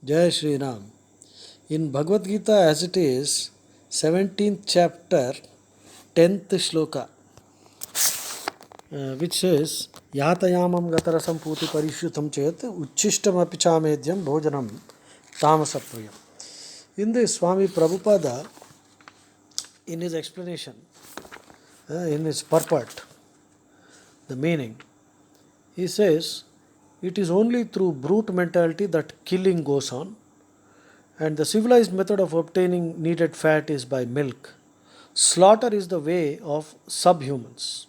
Jai Shri Ram. In Bhagavad Gita as it is, 17th chapter, 10th shloka, which says, Yatayamam gatarasam puti parishyutam chet uchishtam apichamedyam bhojanam tamasapriyam. In this, Swami Prabhupada, in his explanation, in his purport, the meaning, he says, it is only through brute mentality that killing goes on, and the civilized method of obtaining needed fat is by milk. Slaughter is the way of subhumans.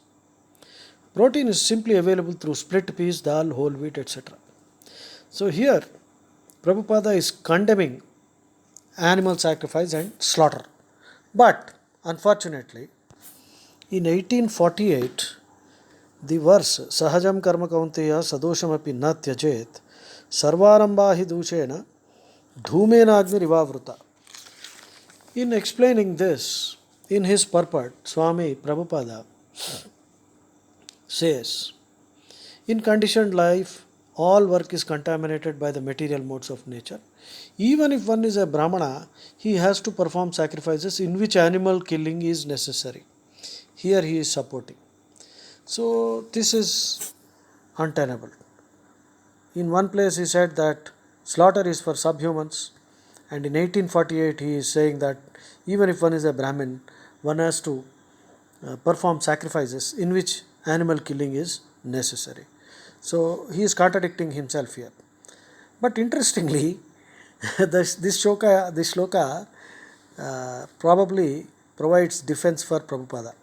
Protein is simply available through split peas, dal, whole wheat, etc. So here, Prabhupada is condemning animal sacrifice and slaughter. But unfortunately, in 1848, the verse Sahajam karma kaunteya sadoshamapi na tyajet sarvaramba hi dushena dhumena agni rivavruta. In explaining this, in his purport, Swami Prabhupada says, in conditioned life, all work is contaminated by the material modes of nature. Even if one is a Brahmana, he has to perform sacrifices in which animal killing is necessary. Here he is supporting. So this is untenable. In one place he said that slaughter is for subhumans, and in 1848 he is saying that even if one is a Brahmin, one has to perform sacrifices in which animal killing is necessary. So he is contradicting himself here. But interestingly, this shloka probably provides defense for Prabhupada.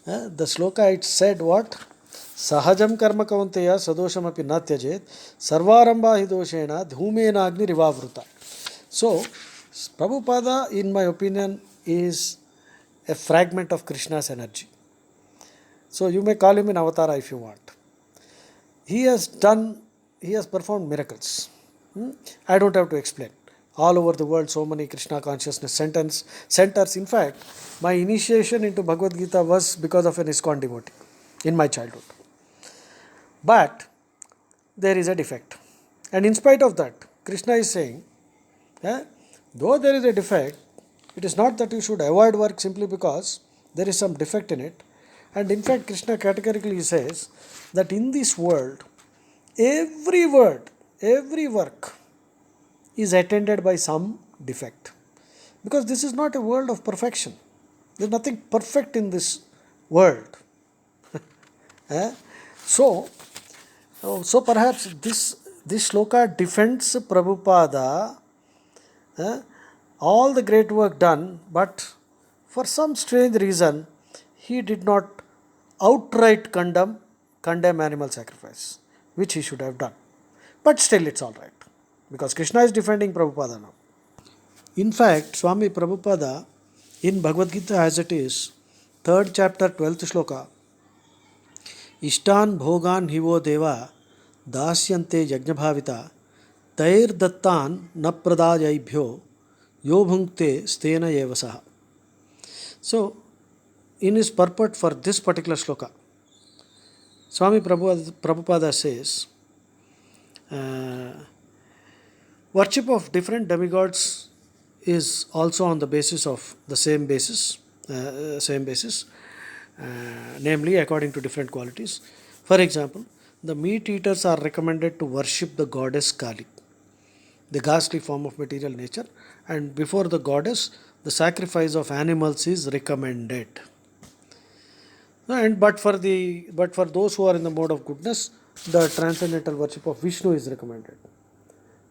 The shloka it said what? Sahajam karma kaunteya sadoshamapi na tyajet sarvaramba hi doshena dhumena agni rivavruta. So Prabhupada, in my opinion, is a fragment of Krishna's energy. So you may call him an avatara if you want. He has performed miracles. I don't have to explain. All over the world, so many Krishna consciousness centers. In fact, my initiation into Bhagavad Gita was because of an ISKCON devotee in my childhood. But there is a defect. And in spite of that, Krishna is saying, though there is a defect, it is not that you should avoid work simply because there is some defect in it. And in fact, Krishna categorically says that in this world, every word, every work is attended by some defect. Because this is not a world of perfection. There is nothing perfect in this world. So perhaps this shloka defends Prabhupada, all the great work done, but for some strange reason, he did not outright condemn animal sacrifice, which he should have done. But still it's all right, because Krishna is defending Prabhupada now. In fact, Swami Prabhupada, in Bhagavad Gita as it is, 3rd chapter, 12th shloka, Ishtan bhogan hivo deva dasyante yajnabhavita tair dattan na pradayabhyo yo bhunkte stena evasaha. So, in his purport for this particular shloka, Swami Prabhupada says, worship of different demigods is also on the basis of the same basis, namely according to different qualities. For example, the meat eaters are recommended to worship the goddess Kali, the ghastly form of material nature, and before the goddess, the sacrifice of animals is recommended. But for those who are in the mode of goodness, the transcendental worship of Vishnu is recommended.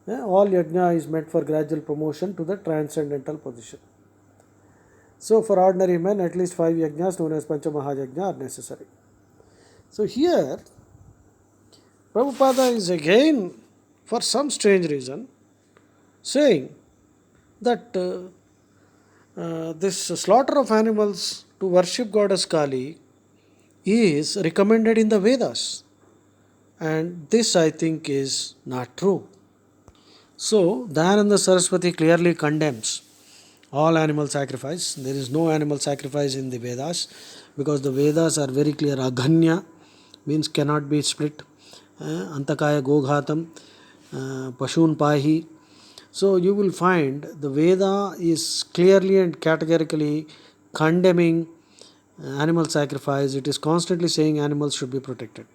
All yajna is meant for gradual promotion to the transcendental position. So for ordinary men, at least 5 yajnas known as Pancha Mahayajna are necessary. So here, Prabhupada is again, for some strange reason, saying that this slaughter of animals to worship goddess Kali is recommended in the Vedas. And this, I think, is not true. So, Dayananda Saraswati clearly condemns all animal sacrifice. There is no animal sacrifice in the Vedas, because the Vedas are very clear. Aghanya means cannot be split. Antakaya Goghatam, Pashun Pahi, So you will find the Veda is clearly and categorically condemning animal sacrifice. It is constantly saying animals should be protected.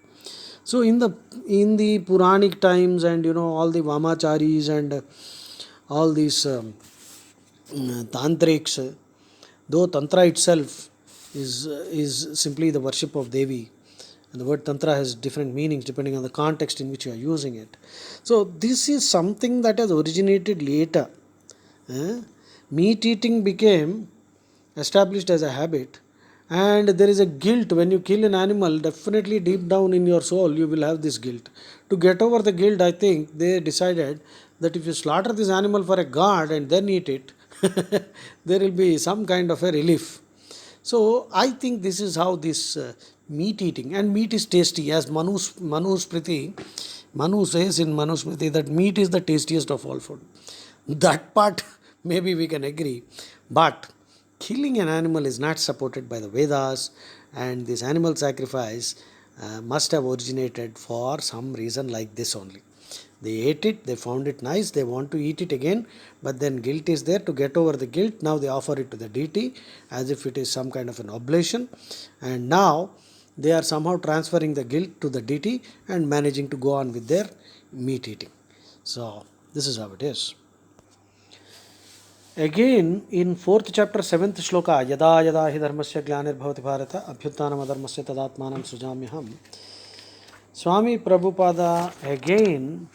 So in the Puranic times, and all the Vamacharis and all these tantrics, though tantra itself is simply the worship of Devi, and the word tantra has different meanings depending on the context in which you are using it. So this is something that has originated later. eh? Meat eating became established as a habit, and there is a guilt when you kill an animal. Definitely deep down in your soul you will have this guilt. To get over the guilt, I think they decided that if you slaughter this animal for a god and then eat it, there will be some kind of a relief. So I think this is how this meat eating, and meat is tasty, as Manu says in Manusmriti that meat is the tastiest of all food. That part maybe we can agree, but killing an animal is not supported by the Vedas, and this animal sacrifice must have originated for some reason like this only. They ate it, they found it nice, they want to eat it again, but then guilt is there. To get over the guilt, now they offer it to the deity as if it is some kind of an oblation, and now they are somehow transferring the guilt to the deity and managing to go on with their meat eating. So, this is how it is. Again, in 4th chapter, 7th shloka, Yada Yada Hi Dharmasya Glanirбhavati Bharata Abhyuttanam Adharmasya Tadatmanam Sujamyaham. Swami Prabhupada again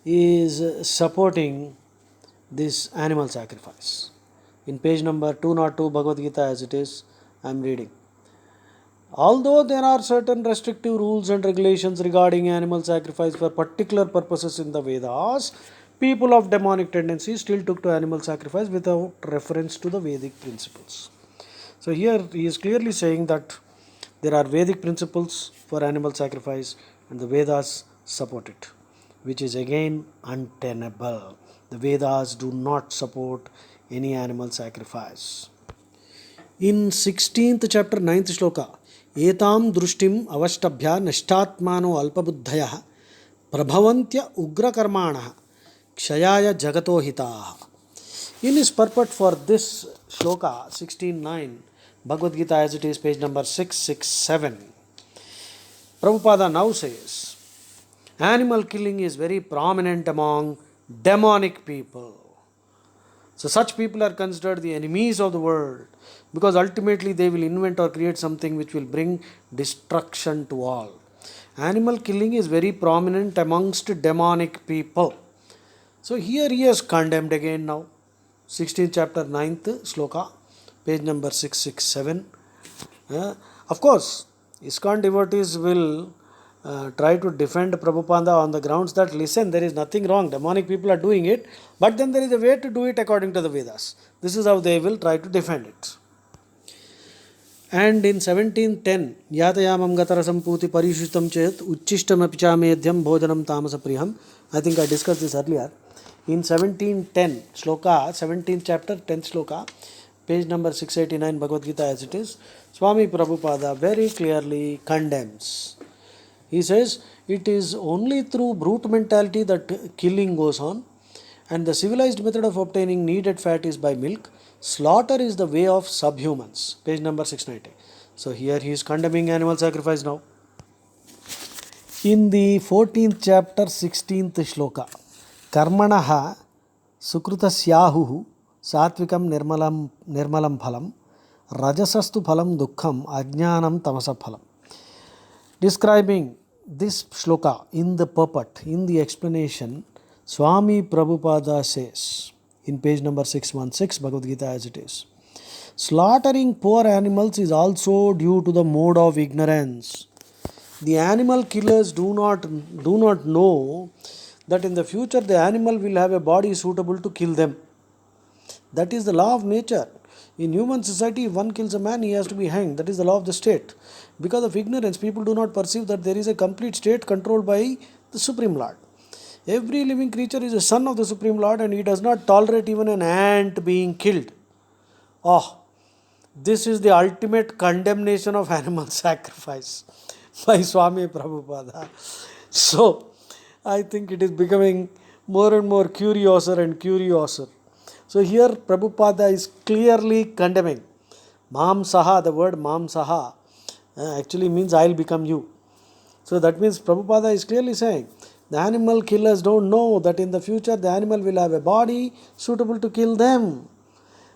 is supporting this animal sacrifice. In page number 202 Bhagavad Gita, as it is, I am reading. Although there are certain restrictive rules and regulations regarding animal sacrifice for particular purposes in the Vedas, people of demonic tendencies still took to animal sacrifice without reference to the Vedic principles. So here he is clearly saying that there are Vedic principles for animal sacrifice and the Vedas support it, which is again untenable. The Vedas do not support any animal sacrifice. In 16th chapter, 9th shloka, Etam drushtim avashtabhya nashtatmano alpabuddhaya prabhavantya ugrakarmana kshayaya jagato hitaha. In his purport for this shloka 16.9 Bhagavad Gita as it is, page number 667, Prabhupada now says animal killing is very prominent among demonic people. So such people are considered the enemies of the world, because ultimately they will invent or create something which will bring destruction to all. Animal killing is very prominent amongst demonic people. So here he has condemned again now. 16th chapter, 9th sloka, page number 667. Of course, ISKCON devotees will try to defend Prabhupada on the grounds that, listen, there is nothing wrong, demonic people are doing it, but then there is a way to do it according to the Vedas. This is how they will try to defend it. And in 1710, Yatayamam Gatarasam Puti Parishutam Chet Uchishtam Apichamedhyam Bhojanam Tamasa Priham. I think I discussed this earlier. In 1710, Shloka, 17th chapter, 10th Shloka, page number 689 Bhagavad Gita as it is, Swami Prabhupada very clearly condemns. He says it is only through brute mentality that killing goes on, and the civilized method of obtaining needed fat is by milk. Slaughter is the way of subhumans. Page number 690. So here he is condemning animal sacrifice now. In the 14th chapter, 16th shloka, Karmanaha Sukrutasyahu Satvikam Nirmalam Phalam Rajasastu Phalam Dukkham Ajnanam Tamasa Phalam. Describing this shloka in the purport, in the explanation, Swami Prabhupada says in page number 616 Bhagavad Gita as it is, slaughtering poor animals is also due to the mode of ignorance. The animal killers do not know that in the future the animal will have a body suitable to kill them. That is the law of nature. In human society, if one kills a man, he has to be hanged. That is the law of the state. Because of ignorance, people do not perceive that there is a complete state controlled by the Supreme Lord. Every living creature is a son of the Supreme Lord, and he does not tolerate even an ant being killed. Oh, this is the ultimate condemnation of animal sacrifice by Swami Prabhupada. So, I think it is becoming more and more curiouser and curiouser. So here Prabhupada is clearly condemning. Mam Saha, the word Mam Saha actually means I will become you. So that means Prabhupada is clearly saying the animal killers don't know that in the future the animal will have a body suitable to kill them.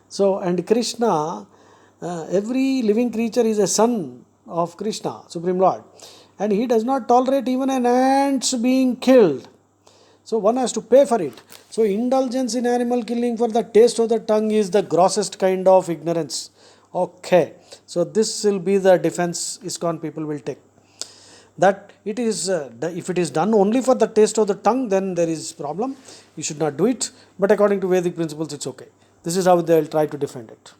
So, and Krishna, every living creature is a son of Krishna, Supreme Lord, and he does not tolerate even an ant being killed. So one has to pay for it. So indulgence in animal killing for the taste of the tongue is the grossest kind of ignorance. Okay, so this will be the defense ISKCON people will take. That it is, if it is done only for the taste of the tongue, then there is problem. You should not do it. But according to Vedic principles, it's okay. This is how they will try to defend it.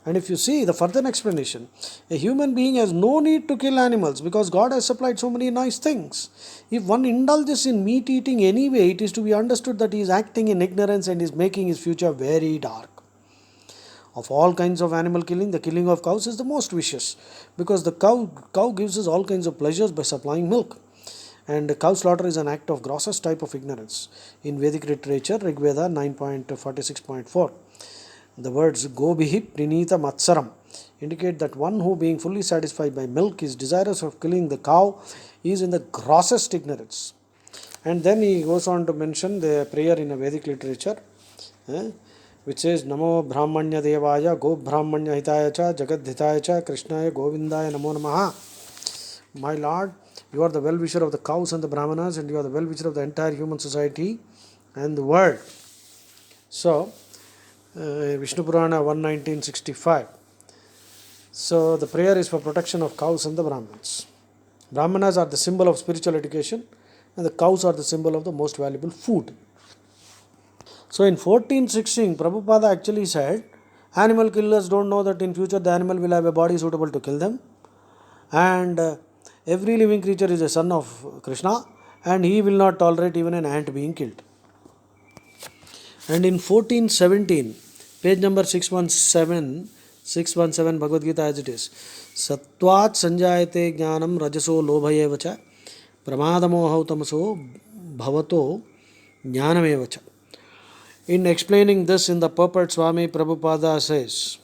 And if you see the further explanation, a human being has no need to kill animals because God has supplied so many nice things. If one indulges in meat eating anyway, it is to be understood that he is acting in ignorance and is making his future very dark. Of all kinds of animal killing, the killing of cows is the most vicious because the cow gives us all kinds of pleasures by supplying milk. And cow slaughter is an act of grossest type of ignorance. In Vedic literature, Rig Veda 9.46.4, the words Gobihi Prinita Matsaram indicate that one who, being fully satisfied by milk, is desirous of killing the cow is in the grossest ignorance. And then he goes on to mention the prayer in a Vedic literature, which says Namo Brahmanya Devaya Go Brahmanya Hitaya Cha Jagad Hitaya Cha Krishnaya Govindaya Namo Namaha. My Lord, you are the well-wisher of the cows and the brahmanas, and you are the well-wisher of the entire human society and the world. So, Vishnu Purana 119.65. So, the prayer is for protection of cows and the Brahmins. Brahmanas are the symbol of spiritual education, and the cows are the symbol of the most valuable food. So in 1416, Prabhupada actually said, animal killers don't know that in future the animal will have a body suitable to kill them. And every living creature is a son of Krishna, and he will not tolerate even an ant being killed. And in 1417, page number 617 Bhagavad Gita as it is, Sattvat sanjayate jnanam rajaso lobhayevacha pramadamohau tamaso bhavato jnanamevacha. In explaining this in the purport, Swami Prabhupada says,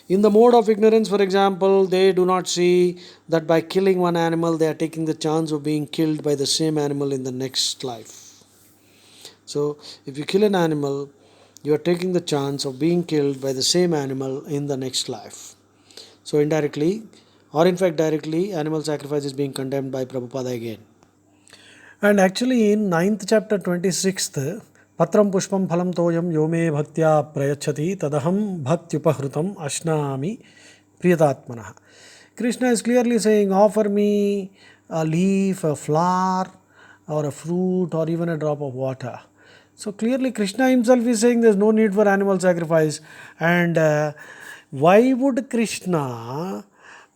in the mode of ignorance, for example, they do not see that by killing one animal, they are taking the chance of being killed by the same animal in the next life. So, if you kill an animal, you are taking the chance of being killed by the same animal in the next life. So, indirectly, or in fact directly, animal sacrifice is being condemned by Prabhupada again. And actually in 9th chapter 26th, Patram Pushpam Phalam Toyam Yome Bhaktya Prayachati Tadaham Bhaktyupahrutam Ashnami Priyatatmanaha. Krishna is clearly saying, offer me a leaf, a flower, or a fruit, or even a drop of water. So clearly Krishna himself is saying there is no need for animal sacrifice. And why would Krishna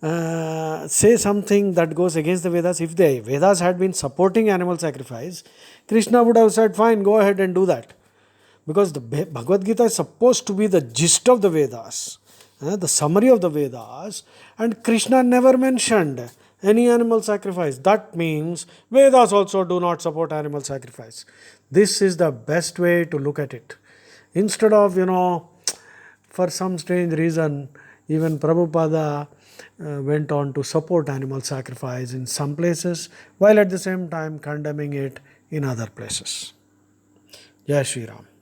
say something that goes against the Vedas? If the Vedas had been supporting animal sacrifice, Krishna would have said, fine, go ahead and do that. Because the Bhagavad Gita is supposed to be the gist of the Vedas, the summary of the Vedas, and Krishna never mentioned any animal sacrifice. That means Vedas also do not support animal sacrifice. This is the best way to look at it. Instead of, for some strange reason, even Prabhupada went on to support animal sacrifice in some places, while at the same time condemning it in other places. Jai Shri Ram.